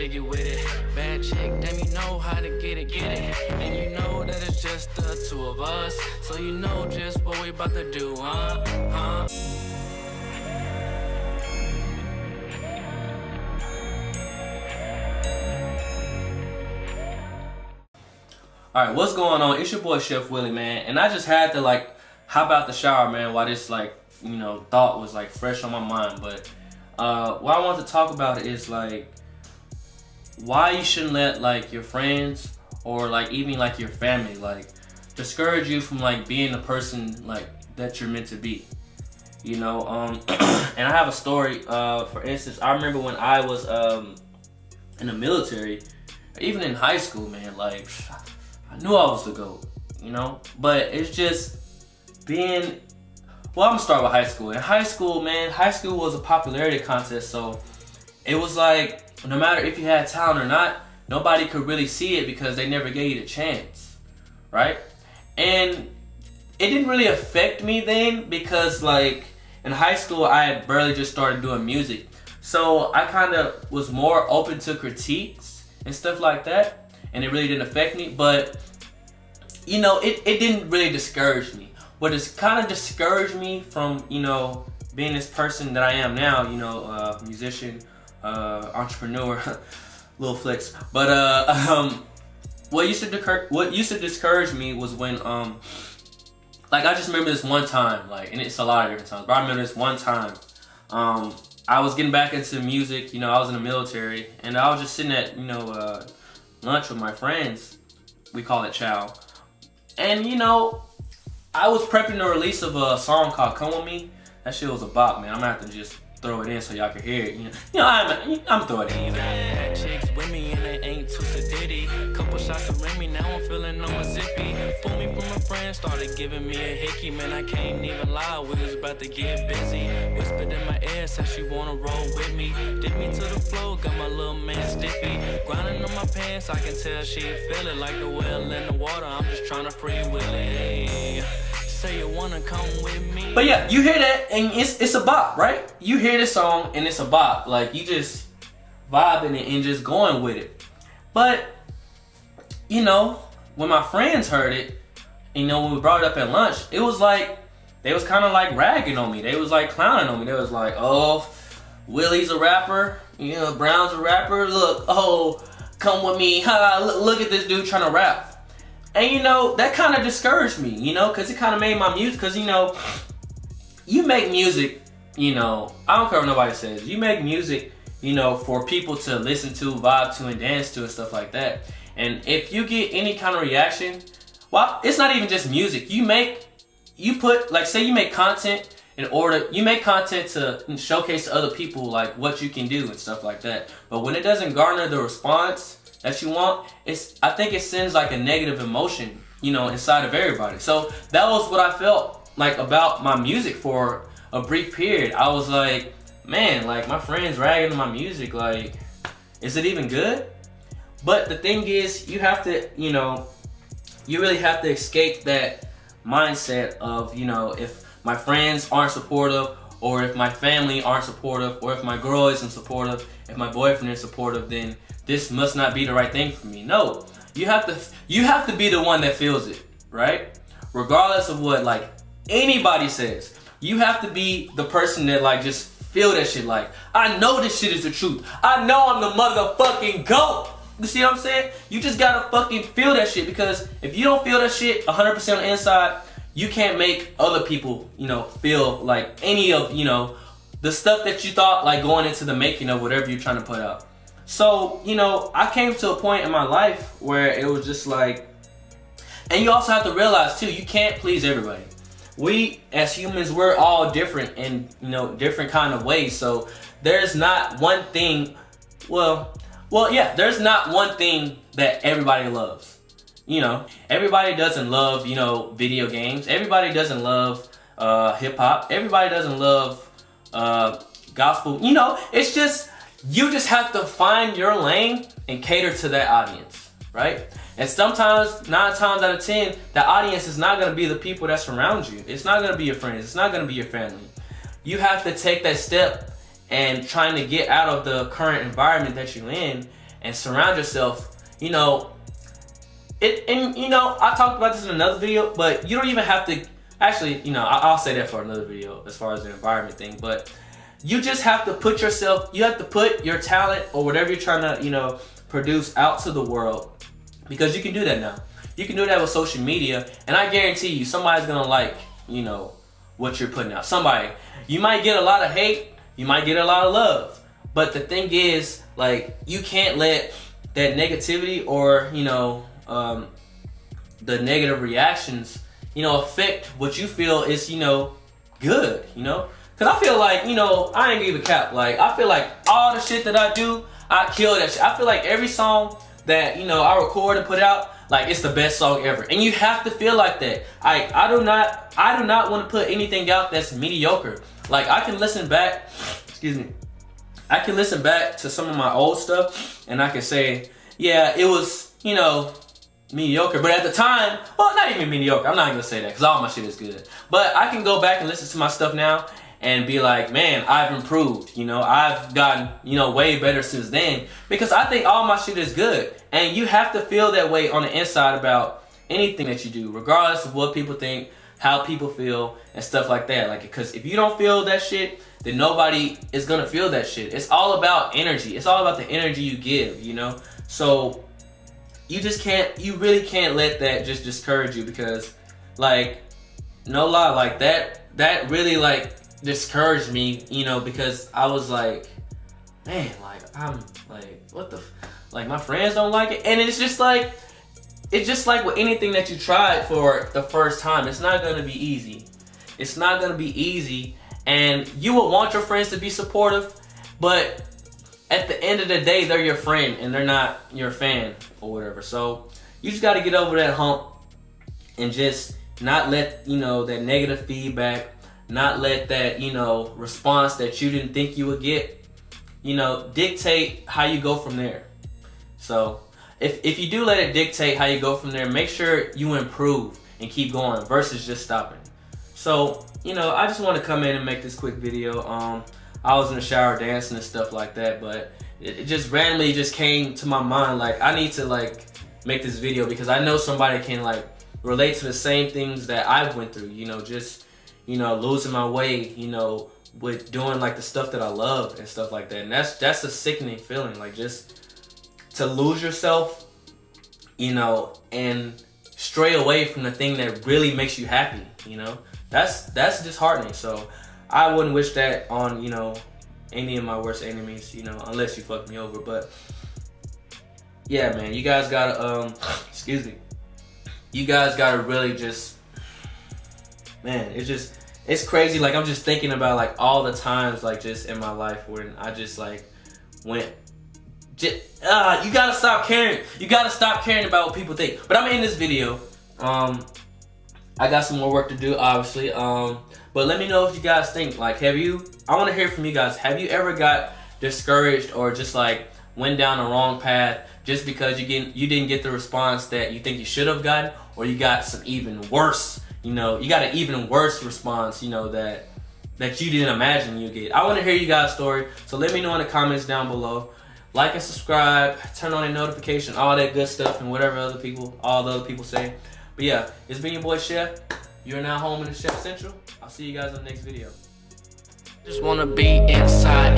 jiggy with it. Bad chick, damn, you know how to get it. And you know that it's just the two of us, so you know just what we about to do, huh? Alright, what's going on? It's your boy Shef Willy, man, and I just had to hop out the shower, man, while this thought was fresh on my mind. But what I want to talk about is why you shouldn't let your friends or even your family discourage you from being the person that you're meant to be. And I have a story. For instance, I remember when I was in the military, even in high school, man, I knew I was the GOAT, but it's just being, well, I'm gonna start with high school. In high school, man, high school was a popularity contest, so it was no matter if you had talent or not, nobody could really see it because they never gave you the chance, right? And it didn't really affect me then because in high school, I had barely just started doing music. So I kind of was more open to critiques and stuff like that. And it really didn't affect me, but it didn't really discourage me. What has kind of discouraged me from being this person that I am now, musician, entrepreneur, little flex. But what used to discourage me was when I just remember this one time, and it's a lot of different times, but I remember this one time I was getting back into music. I was in the military, and I was just sitting at lunch with my friends. We call it chow. And I was prepping the release of a song called Come With Me. That shit was a bop, man. I'm gonna have to just throw it in so y'all can hear it. I'm throwing it in. Had chicks with me and they ain't too sedity. Couple shots of Remy, now I'm feeling on my zippy. Pulled me from a friend, started giving me a hickey. Man, I can't even lie, we was about to get busy. Whispered in my ear, said she wanna roll with me. Dip me to the floor, got my little man stiffy. Grinding on my pants, I can tell she feel it. Like the well in the water, I'm just trying to free Willy. Say you wanna come with me. But yeah, you hear that and it's a bop, right? You hear this song and it's a bop. You just vibing it and just going with it. But when my friends heard it, when we brought it up at lunch, it was they was kind of ragging on me. They was clowning on me. They was oh, Willie's a rapper, Brown's a rapper. Look, oh, come with me. Look at this dude trying to rap. And that kind of discouraged me, because it kind of made my music, because you make music, I don't care what nobody says, you make music, for people to listen to, vibe to, and dance to, and stuff like that. And if you get any kind of reaction, well, it's not even just music. You put, say you make content you make content to showcase to other people what you can do and stuff like that. But when it doesn't garner the response that you want, I think it sends a negative emotion, inside of everybody. So that was what I felt about my music for a brief period. I was man, my friends ragging on my music, is it even good? But the thing is, you have to, you really have to escape that mindset of, if my friends aren't supportive, or if my family aren't supportive, or if my girl isn't supportive, if my boyfriend is supportive, then this must not be the right thing for me. No, you have to be the one that feels it, right? Regardless of what anybody says, you have to be the person that just feel that shit. I know this shit is the truth. I know I'm the motherfucking GOAT. You see what I'm saying? You just gotta fucking feel that shit, because if you don't feel that shit 100% on the inside, you can't make other people, feel any of, the stuff that you thought going into the making of whatever you're trying to put out. So, I came to a point in my life where it was just and you also have to realize too, you can't please everybody. We as humans, we're all different in, different kind of ways. So there's not one thing, there's not one thing that everybody loves. Everybody doesn't love, video games. Everybody doesn't love hip hop. Everybody doesn't love gospel. It's just, you just have to find your lane and cater to that audience, right? And sometimes, 9 times out of 10, the audience is not going to be the people that surround you. It's not going to be your friends. It's not going to be your family. You have to take that step and trying to get out of the current environment that you're in and surround yourself, you know, and you know, I talked about this in another video, but you don't even have to, actually, you know, I'll say that for another video as far as the environment thing, but you just have to put yourself, you have to put your talent or whatever you're trying to, you know, produce out to the world, because you can do that now. You can do that with social media, and I guarantee you somebody's gonna like, you know, what you're putting out. Somebody, you might get a lot of hate, you might get a lot of love, but the thing is, like, you can't let that negativity or, you know, the negative reactions, you know, affect what you feel is, you know, good, you know? Cause I feel like, you know, I ain't even cap, like, I feel like all the shit that I do, I kill that shit. I feel like every song that, you know, I record and put out, like, it's the best song ever. And you have to feel like that. I do not want to put anything out that's mediocre. Like, I can listen back, excuse me, I can listen back to some of my old stuff and I can say, yeah, it was, you know, mediocre. But at the time, well, not even mediocre. I'm not gonna say that because all my shit is good. But I can go back and listen to my stuff now and be like, man, I've improved. You know, I've gotten, you know, way better since then, because I think all my shit is good. And you have to feel that way on the inside about anything that you do, regardless of what people think, how people feel, and stuff like that. Like, because if you don't feel that shit, then nobody is gonna feel that shit. It's all about energy. It's all about the energy you give, you know? So you just can't, you really can't let that just discourage you, because, like, no lie, like, that really, like, discouraged me, you know, because I was like, man, like, I'm like, what the, like, my friends don't like it. And it's just like with anything that you tried for the first time, it's not gonna be easy. It's not gonna be easy, and you will want your friends to be supportive, but at the end of the day, they're your friend and they're not your fan or whatever. So you just gotta get over that hump and just not let, you know, that negative feedback, not let that, you know, response that you didn't think you would get, you know, dictate how you go from there. So if you do let it dictate how you go from there, make sure you improve and keep going versus just stopping. So, you know, I just want to come in and make this quick video. I was in the shower dancing and stuff like that, but it just randomly just came to my mind, like, I need to, like, make this video because I know somebody can, like, relate to the same things that I've went through, you know, just, you know, losing my way, you know, with doing, like, the stuff that I love and stuff like that. And that's a sickening feeling, like, just to lose yourself, you know, and stray away from the thing that really makes you happy, you know. That's disheartening. So I wouldn't wish that on, you know, any of my worst enemies, you know, unless you fuck me over. But yeah, man, you guys gotta excuse me, you guys gotta really just, man, it's crazy. Like, I'm just thinking about, like, all the times, like, just in my life when I just, like, went, you gotta stop caring. You gotta stop caring about what people think. But I'm in this video. I got some more work to do, obviously. But let me know if you guys think, like, I want to hear from you guys. Have you ever got discouraged or just, like, went down the wrong path just because you didn't get the response that you think you should have gotten, or you got some even worse, you know, you got an even worse response, you know, that you didn't imagine you'd get? I want to hear you guys' story. So let me know in the comments down below. Like and subscribe, turn on a notification, all that good stuff, and whatever all the other people say. But yeah, it's been your boy Chef. You're now home in the Chef Central. I'll see you guys in the next video. Just wanna be inside,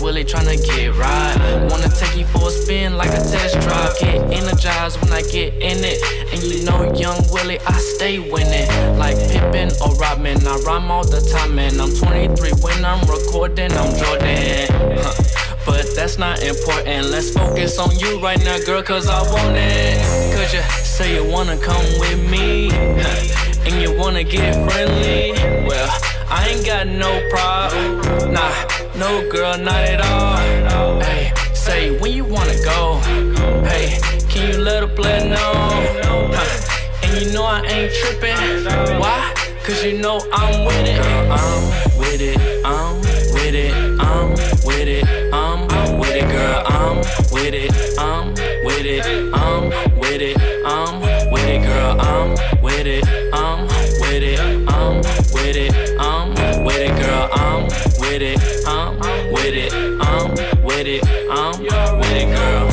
Willy tryna get right. Wanna take you for a spin like a test drive. Get energized when I get in it. And you know, young Willy, I stay winning. Like Pippen or Rodman, I rhyme all the time, man. I'm 23 when I'm recording, I'm Jordan. But that's not important. Let's focus on you right now, girl, cause I want it. Cause you say you wanna come with me, and you wanna get friendly. Well, I ain't got no problem. Nah, no girl, not at all. Hey, say when you wanna go. Hey, can you let a player know? And you know I ain't tripping. Why? Cause you know I'm with it. Girl, I'm with it, I'm with it, I'm with it, I'm with it, girl, I'm with it, I'm with it, I'm with it, I'm with it, girl, I'm with it, I'm with it, I'm with it, I'm with it, girl, I'm with it, I'm with it, I'm with it. with it, I'm with it, girl.